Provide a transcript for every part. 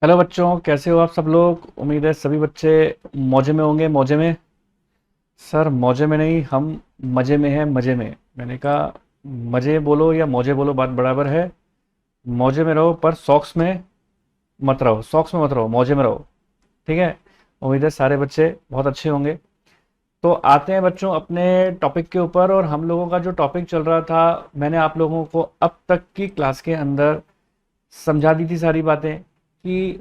Hello बच्चों, कैसे हो आप सब लोग। उम्मीद है सभी बच्चे मौजे में होंगे। मौजे में? सर मौजे में नहीं, हम मज़े में हैं। मज़े में, मैंने कहा मज़े बोलो या मौजे बोलो, बात बराबर है। मौजे में रहो पर सॉक्स में मत रहो। सॉक्स में मत रहो, मौजे में रहो। ठीक है। उम्मीद है सारे बच्चे बहुत अच्छे होंगे। तो आते हैं बच्चों अपने टॉपिक के ऊपर। और हम लोगों का जो टॉपिक चल रहा था, मैंने आप लोगों को अब तक की क्लास के अंदर समझा दी थी सारी बातें कि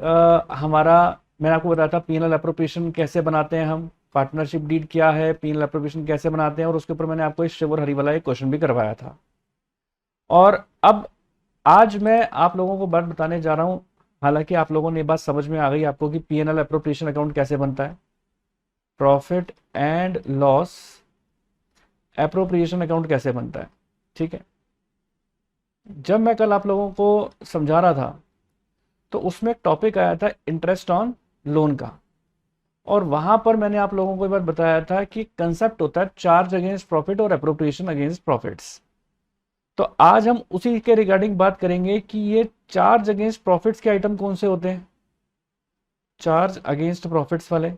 हमारा, मैंने आपको बताया था पीएनएल एप्रोप्रिएशन कैसे बनाते हैं हम, पार्टनरशिप डीड क्या है, पीएनएल एप्रोप्रिएशन कैसे बनाते हैं, और उसके ऊपर मैंने आपको इस शिव और हरी वाला एक क्वेश्चन भी करवाया था। और अब आज मैं आप लोगों को बात बताने जा रहा हूं। हालांकि आप लोगों ने ये बात समझ में आ गई आपको कि पीएनएल एप्रोप्रिएशन अकाउंट कैसे बनता है, profit and loss appropriation account कैसे बनता है। ठीक है। जब मैं कल आप लोगों को समझा रहा था तो उसमें एक टॉपिक आया था इंटरेस्ट ऑन लोन का। और वहां पर मैंने आप लोगों को एक बार बताया था कि कंसेप्ट होता है चार्ज अगेंस्ट प्रॉफिट और अप्रोप्रिएशन अगेंस्ट प्रॉफिट्स। तो आज हम उसी के रिगार्डिंग बात करेंगे कि ये चार्ज अगेंस्ट प्रॉफिट्स के आइटम कौन से होते हैं, चार्ज अगेंस्ट प्रॉफिट्स वाले,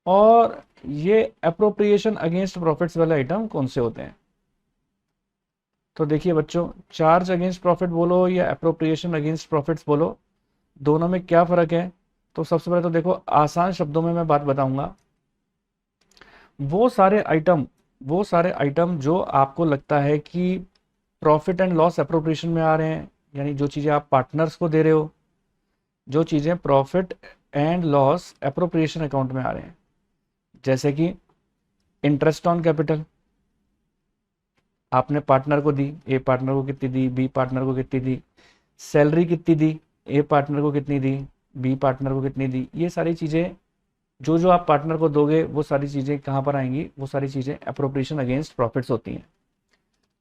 और ये अप्रोप्रिएशन अगेंस्ट प्रॉफिट्स वाले आइटम कौन से होते हैं। तो देखिए बच्चों, चार्ज अगेंस्ट प्रॉफिट बोलो या अप्रोप्रिएशन अगेंस्ट प्रॉफिट्स बोलो, दोनों में क्या फ़र्क है। तो सबसे पहले तो देखो, आसान शब्दों में मैं बात बताऊंगा। वो सारे आइटम वो सारे आइटम जो आपको लगता है कि प्रॉफिट एंड लॉस अप्रोप्रिएशन में आ रहे हैं, यानी जो चीज़ें आप पार्टनर्स को दे रहे हो, जो चीज़ें profit and loss appropriation account में आ रहे हैं, जैसे कि इंटरेस्ट ऑन कैपिटल आपने पार्टनर को दी, ए पार्टनर को कितनी दी, बी पार्टनर को कितनी दी, सैलरी कितनी दी, ए पार्टनर को कितनी दी, बी पार्टनर को कितनी दी, ये सारी चीज़ें जो जो आप पार्टनर को दोगे वो सारी चीज़ें कहाँ पर आएंगी, वो सारी चीज़ें अप्रोप्रिएशन अगेंस्ट प्रॉफिट्स होती हैं।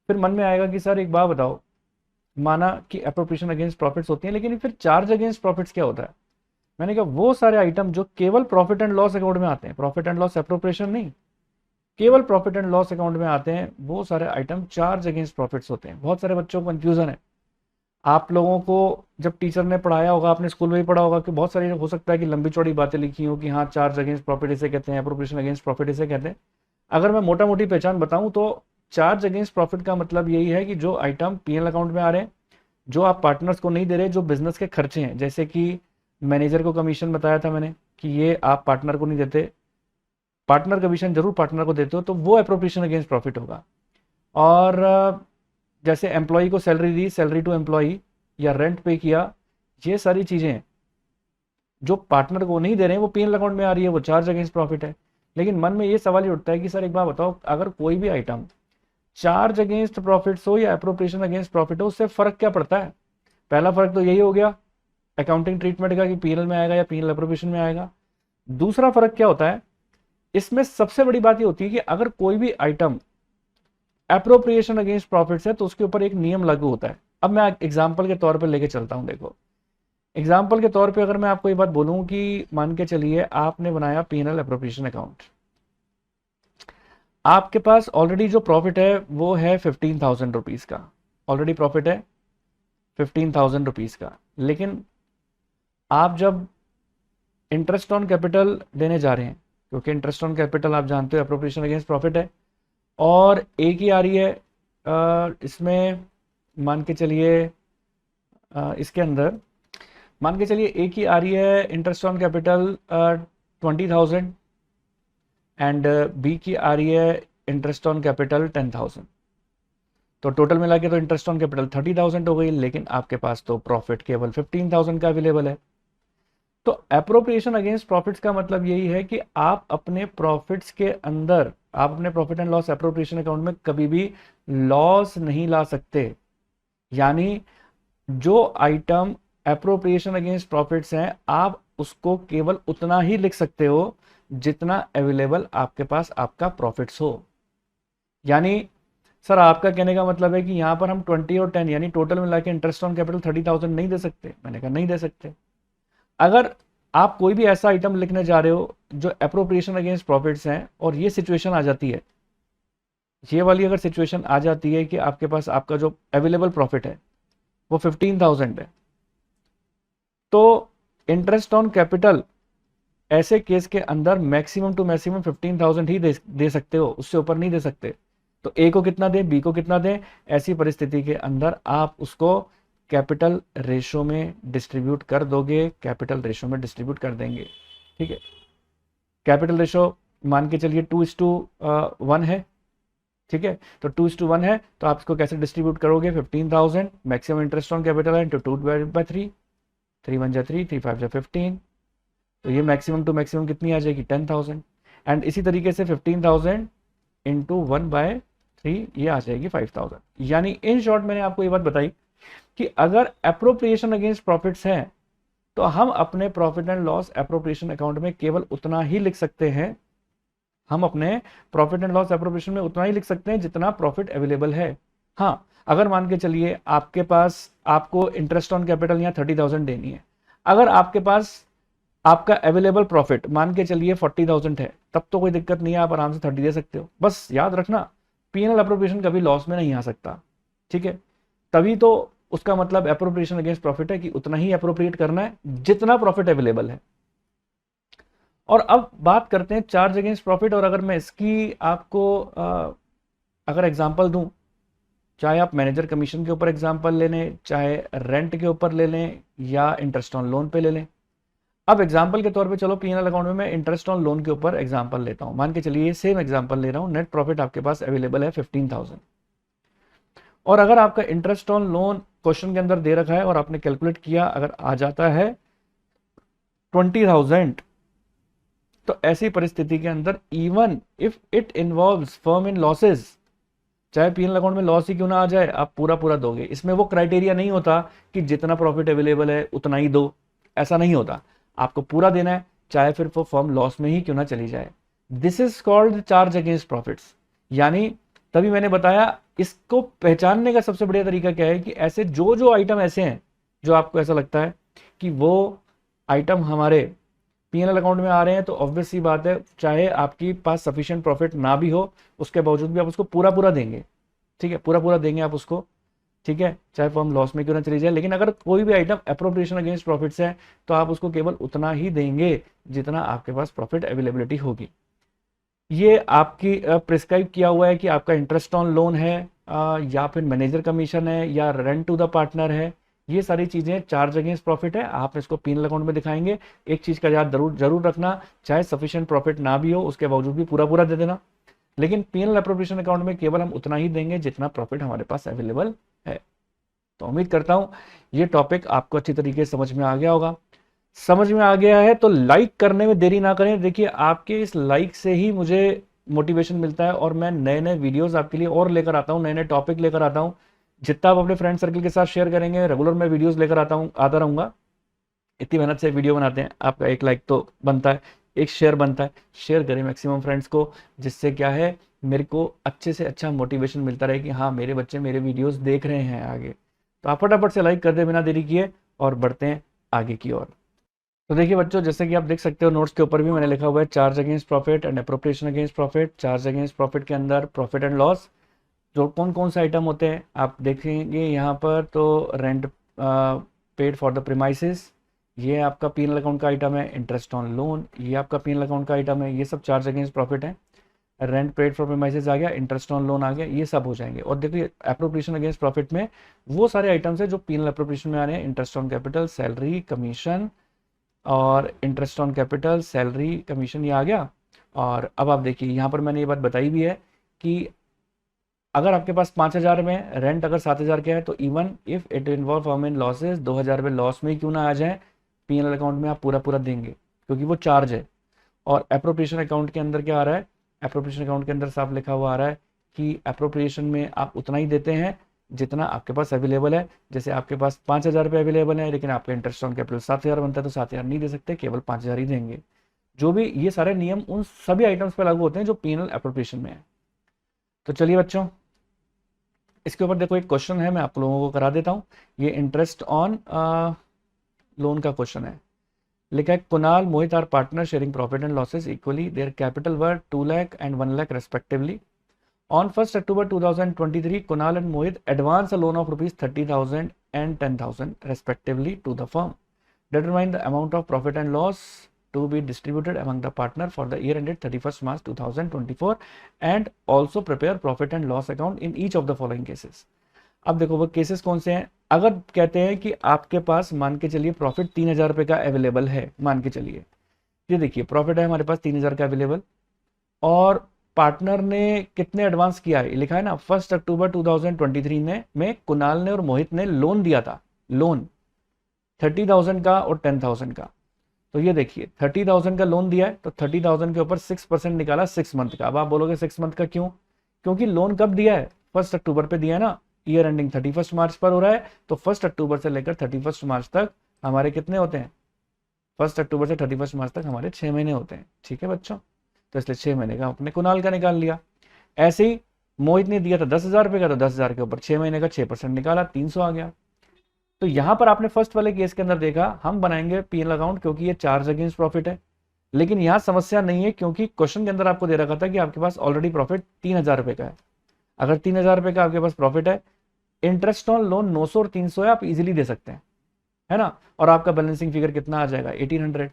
फिर मन में आएगा कि सर एक बात बताओ, माना कि अप्रोप्रिएशन अगेंस्ट प्रॉफिट्स होती हैं, लेकिन फिर चार्ज अगेंस्ट प्रॉफिट्स क्या होता है। मैंने कहा वो सारे आइटम जो केवल प्रॉफिट एंड लॉस अकाउंट में आते हैं, प्रॉफिट एंड लॉस अप्रोप्रिएशन नहीं, केवल प्रॉफिट एंड लॉस अकाउंट में आते हैं, वो सारे आइटम चार्ज अगेंस्ट प्रॉफिट्स होते हैं। बहुत सारे बच्चों को कंफ्यूजन है। आप लोगों को जब टीचर ने पढ़ाया होगा, आपने स्कूल में भी पढ़ा होगा कि बहुत सारी हो सकता है कि लंबी चौड़ी बातें लिखी हो कि हाँ चार्ज अगेंस्ट प्रॉफिट इसे कहते हैं, अप्रोप्रिएशन अगेंस्ट प्रॉफिट इसे कहते हैं। अगर मैं मोटा मोटी पहचान बताऊं तो चार्ज अगेंस्ट प्रॉफिट का मतलब यही है कि जो आइटम पीएनएल अकाउंट में आ रहे हैं, जो आप पार्टनर्स को नहीं दे रहे, जो बिजनेस के खर्चे हैं, जैसे कि मैनेजर को कमीशन बताया था मैंने कि ये आप पार्टनर को नहीं देते, पार्टनर कमीशन जरूर पार्टनर को देते हो, तो वो अप्रोप्रिएशन अगेंस्ट प्रॉफिट होगा। और जैसे एम्प्लॉय को सैलरी दी, सैलरी टू एम्प्लॉय, या रेंट पे किया, ये सारी चीज़ें जो पार्टनर को नहीं दे रहे हैं वो पीएनएल अकाउंट में आ रही है, वो चार्ज अगेंस्ट प्रॉफिट है। लेकिन मन में ये सवाल ही उठता है कि सर एक बात बताओ, अगर कोई भी आइटम चार्ज अगेंस्ट प्रॉफिट्स हो या अप्रोप्रिएशन अगेंस्ट प्रॉफिट हो, उससे फर्क क्या पड़ता है। पहला फर्क तो यही हो गया अकाउंटिंग ट्रीटमेंट का कि पीएनएल में आएगा या पीएनएल अप्रोप्रिएशन में आएगा। दूसरा फर्क क्या होता है, इसमें सबसे बड़ी बात ये होती है कि अगर कोई भी आइटम अप्रोप्रिएशन अगेंस्ट प्रॉफिट्स है तो उसके ऊपर एक नियम लागू होता है। अब मैं एग्जाम्पल के तौर पर लेके चलता हूं। देखो, एग्जाम्पल के तौर पे अगर मैं आपको ये बात बोलूं कि मान के चलिए आपने बनाया पीएनएल अप्रोप्रिएशन अकाउंट, आपके पास ऑलरेडी जो प्रॉफिट है वो है 15,000 रुपीज़ का, ऑलरेडी प्रॉफिट है 15,000 रुपीज़ का। लेकिन आप जब इंटरेस्ट ऑन कैपिटल देने जा रहे हैं, क्योंकि इंटरेस्ट ऑन कैपिटल आप जानते हो अप्रोप्रिएशन अगेंस्ट प्रॉफिट है, और एक ही आ रही है इसमें, मान के चलिए इसके अंदर मान के चलिए एक ही आ रही है interest on capital 20,000, and B की आ रही है इंटरेस्ट ऑन कैपिटल 10,000। तो टोटल मिला के तो इंटरेस्ट ऑन कैपिटल 30,000 हो गई, लेकिन आपके पास तो प्रॉफिट केवल 15,000 का अवेलेबल है। तो अप्रोप्रिएशन अगेंस्ट प्रॉफिट्स का मतलब यही है कि आप अपने प्रॉफिट्स के अंदर, आप अपने profit and loss appropriation account में कभी भी लॉस नहीं ला सकते। यानी जो आइटम अप्रोप्रिएशन अगेंस्ट प्रॉफिट्स हैं, आप उसको केवल उतना ही लिख सकते हो जितना अवेलेबल आपके पास आपका प्रॉफिट्स हो। यानी सर आपका कहने का मतलब है कि यहां पर हम 20 और 10 यानी टोटल मिला के इंटरेस्ट ऑन कैपिटल 30,000 नहीं दे सकते। मैंने कहा नहीं दे सकते। अगर आप कोई भी ऐसा आइटम लिखने जा रहे हो जो अप्रोप्रिएशन अगेंस्ट प्रॉफिट्स हैं, और ये सिचुएशन आ जाती है, ये वाली अगर सिचुएशन आ जाती है कि आपके पास आपका जो अवेलेबल प्रॉफिट है वो 15,000 है। तो इंटरेस्ट ऑन कैपिटल ऐसे केस के अंदर मैक्सिमम टू मैक्सिमम 15,000 ही दे सकते हो, उससे ऊपर नहीं दे सकते। तो ए को कितना दें, बी को कितना दें, ऐसी परिस्थिति के अंदर आप उसको कैपिटल रेशो में डिस्ट्रीब्यूट कर दोगे, कैपिटल रेशो में डिस्ट्रीब्यूट कर देंगे। ठीक है, कैपिटल रेशो मान के चलिए 2:1 है। ठीक है, तो 2:1 है, तो आप इसको कैसे डिस्ट्रीब्यूट करोगे, 15,000 मैक्सिमम इंटरेस्ट ऑन कैपिटल है इंटू 2/3, 3 1 3, 3 5 15, तो ये मैक्सिमम टू मैक्सिमम कितनी आ जाएगी, 10,000। एंड इसी तरीके से 15,000 इंटू 1/3 ये आ जाएगी 5,000। यानी इन शॉर्ट मैंने आपको ये बात बताई कि अगर अप्रोप्रिएशन अगेंस्ट प्रॉफिट्स हैं तो हम अपने profit and loss appropriation account में केवल उतना ही लिख सकते हैं, हम अपने प्रॉफिट एंड लॉस अप्रोप्रिएशन में उतना ही लिख सकते हैं जितना प्रॉफिट अवेलेबल है। हाँ, अगर मान के चलिए आपके पास, आपको इंटरेस्ट ऑन कैपिटल यहाँ 30,000 देनी है, अगर आपके पास आपका अवेलेबल प्रॉफिट मान के चलिए 40,000 है, तब तो कोई दिक्कत नहीं है, आप आराम से 30 दे सकते हो। बस याद रखना पीएनएल अप्रोप्रिएशन कभी लॉस में नहीं आ सकता। ठीक है, तभी तो उसका मतलब अप्रोप्रिएशन अगेंस्ट प्रॉफिट है कि उतना ही अप्रोप्रिएट करना है जितना प्रॉफिट अवेलेबल है। और अब बात करते हैं चार्ज अगेंस्ट प्रॉफिट। और अगर मैं इसकी आपको अगर एग्जांपल दूं, चाहे आप मैनेजर कमीशन के ऊपर एग्जांपल ले लें, चाहे रेंट के ऊपर ले लें, या इंटरेस्ट ऑन लोन पे ले लें। अब एग्जांपल के तौर पे चलो पीएनएल अकाउंट में मैं इंटरेस्ट ऑन लोन के ऊपर एग्जांपल लेता हूं। मान के चलिए सेम एग्जांपल ले रहा हूं, नेट प्रॉफिट आपके पास अवेलेबल है 15,000, और अगर आपका इंटरेस्ट ऑन लोन क्वेश्चन के अंदर दे रखा है और आपने कैलकुलेट किया, अगर आ जाता है 20,000, तो ऐसी परिस्थिति के अंदर even if it involves firm in losses, चाहे पीएनएल अकाउंट में लॉस ही क्यों ना आ जाए, आप पूरा पूरा दोगे। इसमें वो क्राइटेरिया नहीं होता कि जितना प्रॉफिट अवेलेबल है उतना ही दो, ऐसा नहीं होता, आपको पूरा देना है, चाहे फिर वो फर्म लॉस में ही क्यों ना चली जाए। This is called charge against profits. यानी तभी मैंने बताया, इसको पहचानने का सबसे बढ़िया तरीका क्या है कि ऐसे जो जो आइटम ऐसे हैं जो आपको ऐसा लगता है कि वो आइटम हमारे पीएनएल अकाउंट में आ रहे हैं, तो ऑब्वियस सी बात है, चाहे आपके पास सफिशिएंट प्रॉफिट ना भी हो, उसके बावजूद भी आप उसको पूरा पूरा देंगे। ठीक है, पूरा पूरा देंगे आप उसको। ठीक है, चाहे फर्म लॉस में क्यों ना चली जाए। लेकिन अगर कोई भी आइटम अप्रोप्रिएशन अगेंस्ट प्रॉफिट्स है, तो आप उसको केवल उतना ही देंगे जितना आपके पास प्रॉफिट अवेलेबिलिटी होगी। ये आपकी प्रिस्क्राइब किया हुआ है कि आपका इंटरेस्ट ऑन लोन है, या फिर मैनेजर कमीशन है, या रेंट टू द पार्टनर है, ये सारी चीजें चार्ज अगेंस्ट प्रॉफिट है। आप इसको पीएनएल अकाउंट में दिखाएंगे। एक चीज का याद जरूर रखना, चाहे सफिशिएंट प्रॉफिट ना भी हो, उसके बावजूद भी पूरा पूरा दे देना, लेकिन पीएनएल अप्रोप्रिएशन अकाउंट में केवल हम उतना ही देंगे जितना प्रॉफिट हमारे पास अवेलेबल है। तो उम्मीद करता हूं ये टॉपिक आपको अच्छी तरीके से समझ में आ गया होगा। समझ में आ गया है तो लाइक करने में देरी ना करें। देखिए, आपके इस लाइक से ही मुझे मोटिवेशन मिलता है और मैं नए नए वीडियोस आपके लिए और लेकर आता हूं, नए नए टॉपिक लेकर आता हूं। जितना आप अपने फ्रेंड सर्कल के साथ शेयर करेंगे, रेगुलर मैं वीडियोस लेकर आता रहूंगा। इतनी मेहनत से वीडियो बनाते हैं, आपका एक लाइक तो बनता है, एक शेयर बनता है। शेयर करें मैक्सिमम फ्रेंड्स को, जिससे क्या है, मेरे को अच्छे से अच्छा मोटिवेशन मिलता रहे कि हाँ, मेरे बच्चे मेरे वीडियोस देख रहे हैं आगे। तो आप फटाफट से लाइक कर दे बिना देरी किए और बढ़ते हैं आगे की ओर। तो देखिए बच्चों, जैसे कि आप देख सकते हो नोट्स के ऊपर भी मैंने लिखा हुआ है charge against profit and appropriation against profit. Charge against profit के अंदर प्रॉफिट एंड लॉस जो कौन कौन से आइटम होते हैं आप देखेंगे यहाँ पर। तो rent paid for the premises, ये आपका पीएनएल अकाउंट का आइटम है। इंटरेस्ट ऑन लोन, ये आपका पीएनएल अकाउंट का आइटम है। ये सब चार्ज अगेंस्ट प्रॉफिट है। रेंट पेड फॉर प्रीमाइसेस आ गया, इंटरेस्ट ऑन लोन आ गया, ये सब हो जाएंगे। और देखिए, अप्रोप्रिएशन अगेंस्ट प्रॉफिट में वो सारे आइटम्स है जो पीएनएल अप्रोप्रिएशन में आ रहे हैं। Interest on capital, salary, commission, और interest on capital, salary, commission, ये आ गया। और अब आप देखिए, यहाँ पर मैंने ये बात बताई भी है कि अगर आपके पास 5,000 में रेंट अगर 7,000 का है, तो even if it involve firm in losses, 2,000 रुपये लॉस में क्यों ना आ जाए, पीएनएल अकाउंट में आप पूरा पूरा देंगे क्योंकि वो चार्ज है। और अप्रोप्रिएशन अकाउंट के अंदर क्या आ रहा है, अप्रोप्रिएशन अकाउंट के अंदर साफ लिखा हुआ आ रहा है कि अप्रोप्रिएशन में आप उतना ही देते हैं जितना आपके पास अवेलेबल है। जैसे आपके पास 5,000 रुपये अवेलेबल है, लेकिन आपका इंटरेस्ट ऑन कैपिटल 7,000 बनता है, तो 7,000 नहीं दे सकते, केवल 5,000 ही देंगे। जो भी ये सारे नियम उन सभी आइटम्स पर लागू होते हैं जो पीएनएल अप्रोप्रिएशन में है। तो चलिए बच्चों, इसके ऊपर देखो एक क्वेश्चन है, मैं आप लोगों को करा देता हूँ। ये इंटरेस्ट ऑन लोन का क्वेश्चन है। लिखा है, Kunal, Mohit are partner sharing profit and losses equally, their capital were 2 lakh and 1 lakh respectively. On 1st October 2023, Kunal and Mohit advance a loan of rupees 30,000 and 10,000 respectively to the firm. Determine the amount of profit and loss to be distributed among the partner for the year ended 31st March 2024 and also prepare profit and loss account in each of the following cases. अब देखो वो cases कौन से हैं। अगर कहते हैं कि आपके पास मान के चलिए प्रॉफिट 3,000 रुपये का अवेलेबल है, मान के चलिए ये देखिए प्रॉफिट है हमारे पास 3,000 का अवेलेबल, और पार्टनर ने कितने एडवांस किया है, लिखा है ना 1 अक्टूबर 2023 में कुणाल ने और मोहित ने लोन दिया था, लोन 30,000 का और 10,000 का। तो ये देखिए 30,000 का लोन दिया है तो 30,000 के ऊपर 6% निकाला 6 मंथ का। अब आप बोलोगे 6 मंथ का क्यों? क्योंकि लोन कब दिया है? 1 अक्टूबर पे दिया है ना, ईयर एंडिंग 31 मार्च पर हो रहा है, तो 1 अक्टूबर से लेकर 31 मार्च तक हमारे कितने होते हैं? 1 अक्टूबर से 31 मार्च तक हमारे 6 महीने होते हैं, ठीक है बच्चों। तो इसलिए 6 महीने का अपने कुणाल का निकाल लिया। ऐसे ही मोहित ने दिया था 10,000 रुपये का, तो 10,000 के ऊपर 6 महीने का 6% निकाला, 300 आ गया। तो यहां पर आपने फर्स्ट वाले केस के अंदर देखा हम बनाएंगे पीएल अकाउंट क्योंकि ये चार्ज अगेंस्ट प्रॉफिट है, लेकिन यहां समस्या नहीं है क्योंकि क्वेश्चन के अंदर आपको दे रखा था कि आपके पास ऑलरेडी प्रॉफिट 3,000 रुपये का है। अगर 3,000 रुपये का आपके पास प्रॉफिट है, इंटरेस्ट ऑन लोन 900 और 300 है, आप इजीली दे सकते हैं, है ना, और आपका बैलेंसिंग फिगर कितना आ जाएगा 1800,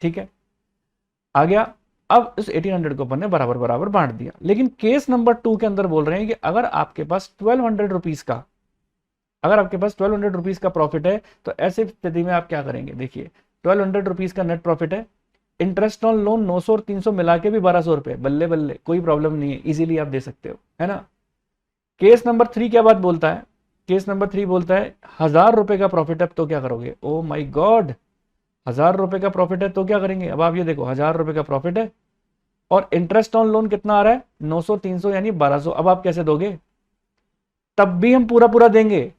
ठीक है, आ गया। अब इस 1800 को अपन ने बराबर बराबर बांट दिया। लेकिन केस नंबर 2 के अंदर बोल रहे हैं कि अगर आपके पास 1200 रुपीज का, अगर आपके पास 1200 रुपीज का प्रॉफिट है तो ऐसी स्थिति में आप क्या करेंगे? देखिए 1200 रुपीज का नेट प्रॉफिट है, इंटरेस्ट ऑन लोन 900 और 300 मिला के भी 1200 रुपए, बल्ले बल्ले, कोई प्रॉब्लम नहीं है, इजीली आप दे सकते हो, है ना। केस नंबर 3 क्या बात बोलता है? केस नंबर 3 बोलता है 1,000 रुपए का प्रॉफिट है तो क्या करोगे? ओ माई गॉड, 1,000 रुपए का प्रॉफिट है तो क्या करेंगे? अब आप ये देखो 1,000 रुपए का प्रॉफिट है और इंटरेस्ट ऑन लोन कितना आ रहा है? 900 300 यानी 1,200। अब आप कैसे दोगे? तब भी हम पूरा पूरा देंगे।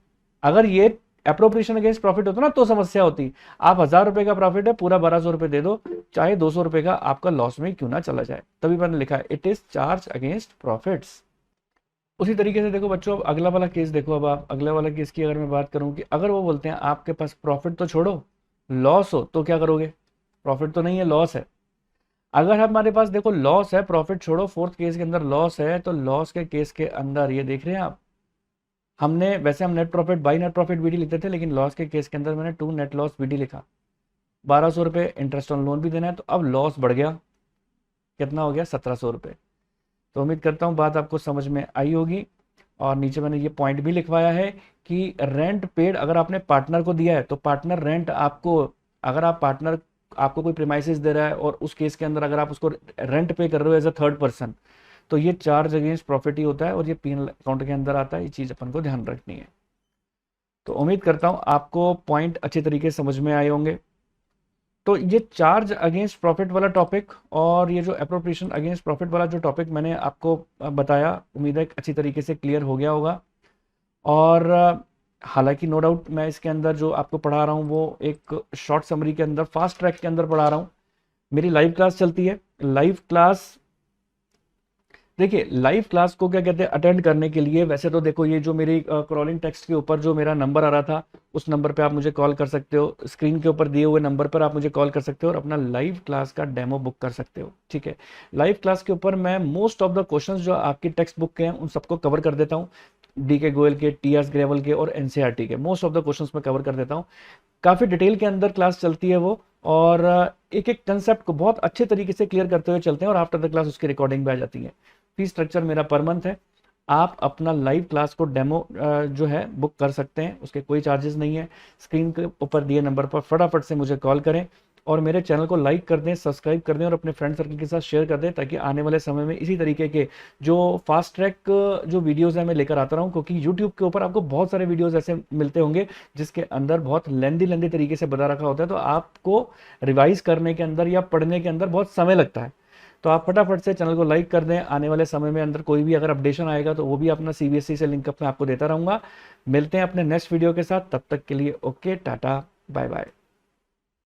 अगर ये एप्रोप्रिएशन अगेंस्ट प्रॉफिट होता ना तो समस्या होती। आप 1,000 रुपए का प्रॉफिट है, पूरा 1,200 रुपए दे दो, चाहे 200 रुपए का आपका लॉस में क्यों ना चला जाए। तभी मैंने लिखा है it is charge against profits. उसी तरीके से देखो बच्चों, अब अगला वाला केस देखो। अब आप अगला वाला केस की अगर मैं बात करूं कि अगर वो बोलते हैं आपके पास प्रॉफिट तो छोड़ो लॉस हो, तो क्या करोगे? प्रॉफिट तो नहीं है, लॉस है। अगर हमारे पास देखो लॉस है, प्रॉफिट छोड़ो, फोर्थ केस के अंदर लॉस है, तो लॉस के केस के अंदर ये देख रहे हैं आप, हमने वैसे हम net profit by net profit BD लिखते थे, लेकिन लॉस के केस के अंदर मैंने टू नेट लॉस बीडी लिखा। 1,200 रुपये इंटरेस्ट ऑन लोन भी देना है, तो अब लॉस बढ़ गया, कितना हो गया? 1,700 रुपये। तो उम्मीद करता हूँ बात आपको समझ में आई होगी। और नीचे मैंने ये पॉइंट भी लिखवाया है कि रेंट पेड अगर आपने पार्टनर को दिया है तो पार्टनर रेंट आपको, अगर आप पार्टनर आपको कोई प्रीमाइसेस दे रहा है और उस केस के अंदर अगर आप उसको रेंट पे कर रहे हो एज अ थर्ड पर्सन, तो ये चार्ज अगेंस्ट प्रॉफिट ही होता है और ये पीएनएल अकाउंट के अंदर आता है। ये चीज़ अपन को ध्यान रखनी है। तो उम्मीद करता हूँ आपको पॉइंट अच्छे तरीके से समझ में आए होंगे। तो ये चार्ज अगेंस्ट प्रॉफिट वाला टॉपिक और ये जो एप्रोप्रिएशन अगेंस्ट प्रॉफिट वाला जो टॉपिक मैंने आपको बताया, उम्मीद है अच्छी तरीके से क्लियर हो गया होगा। और हालांकि नो डाउट मैं इसके अंदर जो आपको पढ़ा रहा हूँ वो एक शॉर्ट समरी के अंदर, फास्ट ट्रैक के अंदर पढ़ा रहा हूँ। मेरी लाइव क्लास चलती है, लाइव क्लास देखिए, लाइव क्लास को क्या कहते हैं अटेंड करने के लिए, वैसे तो देखो ये जो मेरी क्रॉलिंग टेक्स्ट के ऊपर जो मेरा नंबर आ रहा था उस नंबर पे आप मुझे कॉल कर सकते हो, स्क्रीन के ऊपर दिए हुए नंबर पर आप मुझे कॉल कर सकते हो और अपना लाइव क्लास का डेमो बुक कर सकते हो, ठीक है। लाइव क्लास के ऊपर मैं मोस्ट ऑफ द क्वेश्चंस जो आपकी टेक्स्ट बुक के हैं उन सबको कवर कर देता हूँ। DK गोयल के, TS ग्रेवल के और NCERT के मोस्ट ऑफ द क्वेश्चंस मैं कवर कर देता हूँ। काफ़ी डिटेल के अंदर क्लास चलती है वो, और एक एक कंसेप्ट को बहुत अच्छे तरीके से क्लियर करते हुए चलते हैं और आफ्टर द क्लास उसकी रिकॉर्डिंग भी आ जाती है। फीस स्ट्रक्चर मेरा पर मंथ है। आप अपना लाइव क्लास को डेमो जो है बुक कर सकते हैं, उसके कोई चार्जेस नहीं है। स्क्रीन के ऊपर दिए नंबर पर फटाफट से मुझे कॉल करें और मेरे चैनल को लाइक कर दें, सब्सक्राइब कर दें और अपने फ्रेंड सर्कल के साथ शेयर कर दें, ताकि आने वाले समय में इसी तरीके के जो फास्ट ट्रैक जो वीडियोस हैं मैं लेकर आता रहूं। क्योंकि यूट्यूब के ऊपर आपको बहुत सारे वीडियोस ऐसे मिलते होंगे जिसके अंदर बहुत लेंदी तरीके से बता रखा होता है, तो आपको रिवाइज करने के अंदर या पढ़ने के अंदर बहुत समय लगता है। तो आप फटाफट से चैनल को लाइक कर दें। आने वाले समय में अंदर कोई भी अगर अपडेशन आएगा तो वो भी अपना CBSE से लिंकअप में आपको देता रहूँगा। मिलते हैं अपने नेक्स्ट वीडियो के साथ, तब तक के लिए ओके, टाटा, बाय बाय।